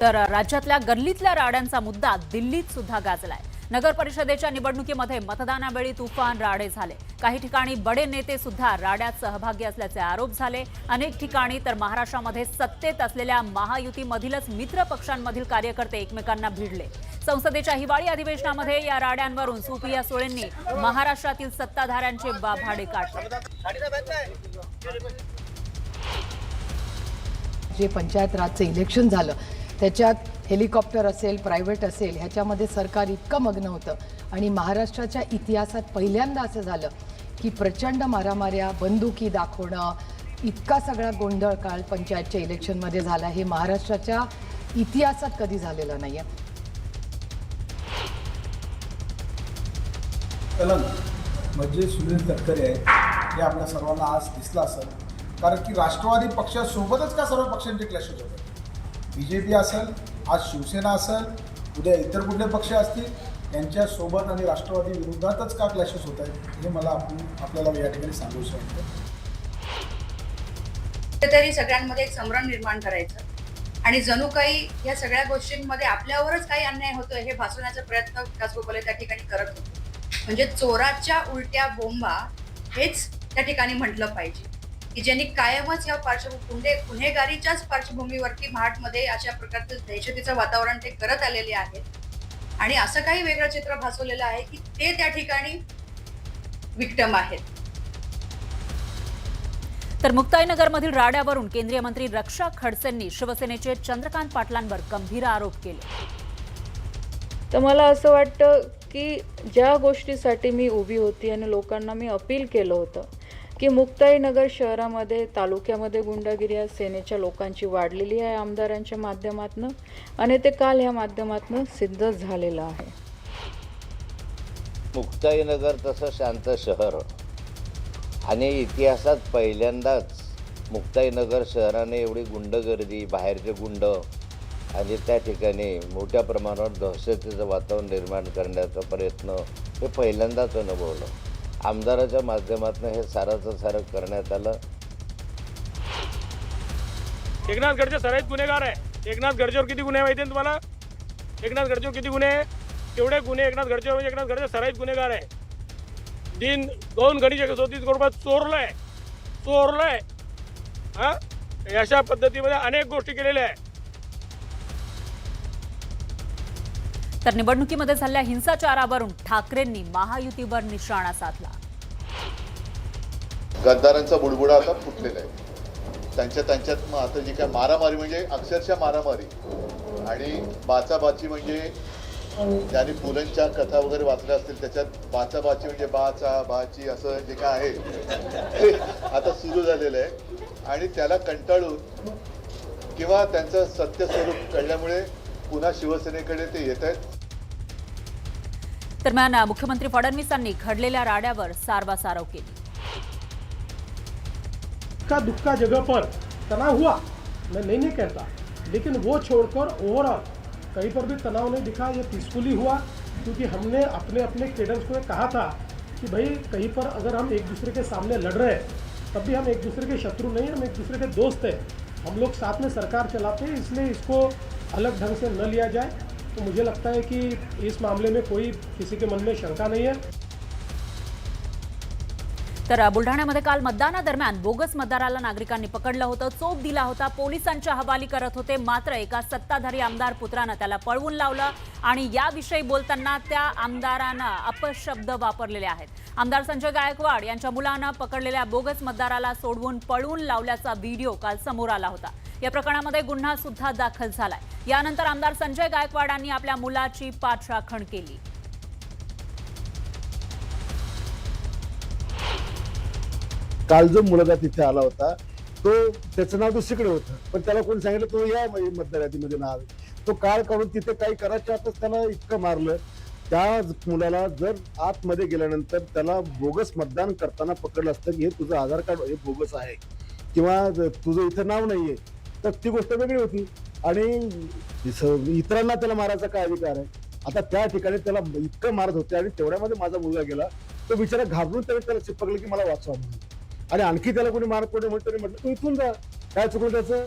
तर राज्यातल्या गल्लीतल्या राड्यांचा मुद्दा दिल्लीत सुद्धा गाजलाय। नगर परिषदेच्या निवडणुकीमध्ये मतदानावेळी तुफान राडे झाले। काही ठिकाणी बडे नेते सुद्धा राड्यात सहभागी असल्याचे आरोप झाले। अनेक ठिकाणी तर महाराष्ट्रामध्ये सत्तेत असलेल्या महायुतीमधीलच मित्र पक्षांमधील कार्यकर्ते एकमेकांना भिडले। संसदेच्या हिवाळी अधिवेशनामध्ये या राड्यांवरून सुप्रिया सुळेंनी महाराष्ट्रातील सत्ताधाऱ्यांचे भाडे काढले। जे पंचायत राजचं इलेक्शन झालं त्याच्यात हेलिकॉप्टर असेल, प्रायव्हेट असेल, ह्याच्यामध्ये सरकार इतकं मग्न होतं आणि महाराष्ट्राच्या इतिहासात पहिल्यांदा असं झालं की प्रचंड मारामाऱ्या, बंदुकी दाखवणं, इतका सगळा गोंधळ काळ पंचायतच्या इलेक्शनमध्ये झाला। हे महाराष्ट्राच्या इतिहासात कधी झालेलं नाही आहे। म्हणजे सुनील तटकरे आहे हे आपल्या सर्वांना आज दिसलं असेल, कारण की राष्ट्रवादी पक्षासोबतच का सर्व पक्षांचे क्लॅशेस होते। BJP असेल, आज शिवसेना असेल, उद्या इतर कुठले पक्ष असतील, यांच्यासोबत आणि राष्ट्रवादी विरोधातच का क्लॅशेस होत आहेत हे मला आपल्याला या ठिकाणी सांगू शकतो। तरी सगळ्यांमध्ये एक संभ्रम निर्माण करायचं आणि जणू काही या सगळ्या गोष्टींमध्ये आपल्यावरच काही अन्याय होतोय हे भासवण्याचा प्रयत्न विकास गोपाले त्या ठिकाणी करत होते। म्हणजे चोराच्या उलट्या बोंबा हेच त्या ठिकाणी म्हटलं पाहिजे की ज्यांनी कायमच या गुन्हेगारीच्याच पार्श्वभूमीवरती महाडमध्ये अशा प्रकारचं दहशतीचं वातावरण ते करत आलेले आहेत आणि असं काही वेगळं चित्र भासवलेलं आहे की ते त्या ठिकाणी विक्टिम आहेत। तर मुक्ताईनगरमधील राड्यावरून केंद्रीय मंत्री रक्षा खडसेंनी शिवसेनेचे चंद्रकांत पाटलांवर गंभीर आरोप केले। तर मला असं वाटतं की ज्या गोष्टीसाठी मी उभी होती आणि लोकांना मी अपील केलं होतं की मुक्ताईनगर शहरामध्ये, तालुक्यामध्ये गुंडागिरी या सेनेच्या लोकांची वाढलेली आहे आमदारांच्या माध्यमातून आणि ते काल या माध्यमातून सिद्ध झालेलं आहे। मुक्ताईनगर तसं शांत शहर आणि इतिहासात पहिल्यांदाच मुक्ताईनगर शहराने एवढी गुंडगर्दी, बाहेरचे गुंड आणि त्या ठिकाणी मोठ्या प्रमाणावर दहशतीचं वातावरण निर्माण करण्याचा प्रयत्न हे पहिल्यांदाच अनुभवलं। आमदाराच्या माध्यमातून हे साराचं सारं करण्यात आलं। एकनाथ खडसे सराईत गुन्हेगार आहे। एकनाथ खडसेवर किती गुन्हे माहिती आहेत तुम्हाला? एकनाथ खडसेवर किती गुन्हे? केवढे गुन्हे एकनाथ खडसेवर? म्हणजे एकनाथ खडसे सराईत गुन्हेगार आहे। दोन गणेश 130 करोड रुपये चोरलंय हा। अशा पद्धतीमध्ये अनेक गोष्टी केलेल्या आहेत। तर निवडणुकीमध्ये झालेल्या हिंसाचारावरून ठाकरेंनी महायुतीवर निशाणा साधला। गद्दारांचा बुडबुडा आता फुटलेला आहे। त्यांच्यात मग आता जी काय मारामारी म्हणजे अक्षरशः मारामारी आणि बाचाबाची, म्हणजे ज्यांनी पुलंच्या कथा वगैरे वाचल्या असतील त्याच्यात बाचाबाची म्हणजे बाचा बाची असं जे काय आहे ते आता सुरू झालेलं आहे आणि त्याला कंटाळून किंवा त्यांचं सत्य स्वरूप कळल्यामुळे पुन्हा शिवसेनेकडे ते येत आहेत। दरम्यान मुख्यमंत्री फडणवीसांनी घडलेल्या राड्यावर सारवासारव केली। का दुक्का जगह पर तनाव हुआ, मैं नहीं कहता, लेकिन वो छोड़कर ओवरऑल कहीं पर भी तनाव नहीं दिखा। ये पीसफुली हुआ क्योंकि हमने अपने अपने केडर्स को कहा था कि भाई कहीं पर अगर हम एक दूसरे के सामने लड़ रहे हैं तब भी हम एक दूसरे के शत्रु नहीं, हम एक दूसरे के दोस्त हैं। हम लोग साथ में सरकार चलाते हैं, इसलिए इसको अलग ढंग से न लिया जाए। तो मुझे लगता है कि इस मामले में कोई किसी के मन में शंका नहीं है। तर बुलढाण्यामध्ये काल मतदानादरम्यान बोगस मतदाराला नागरिकांनी पकडलं होतं, चोप दिला होता, पोलिसांच्या हवाली करत होते। मात्र एका सत्ताधारी आमदार पुत्रानं त्याला पळवून लावलं आणि याविषयी बोलताना त्या आमदारानं अपशब्द वापरलेले आहेत। आमदार संजय गायकवाड यांच्या मुलानं पकडलेल्या बोगस मतदाराला सोडवून पळवून लावल्याचा व्हिडिओ काल समोर आला होता। या प्रकरणामध्ये गुन्हा सुद्धा दाखल झालाय। यानंतर आमदार संजय गायकवाडांनी आपल्या मुलाची पाठराखण केली। काल जो मुलगा तिथे आला होता तो त्याचं नाव दुसरीकडे होतं, पण त्याला कोणी सांगितलं तो या मतदार यादीमध्ये नाव आहे। तो काळ काढून तिथे काही करायच्या आतच त्याला इतकं मारलं। त्या मुलाला जर आतमध्ये गेल्यानंतर त्याला बोगस मतदान करताना पकडलं असतं की हे तुझं आधार कार्ड हे बोगस आहे किंवा तुझं इथं नाव नाहीये, तर ती गोष्ट वेगळी होती आणि इतरांना त्याला मारायचा काय अधिकार आहे? आता त्या ठिकाणी त्याला इतकं मारत होते आणि तेवढ्यामध्ये माझा मुलगा गेला, तो बिचारा घाबरून त्याला चिपकलं की मला वाचवा म्हणून, आणि आणखी त्याला कोणी मारत पडले म्हणतो, म्हटलं तू इथून जा, काय चुकलं त्याचं?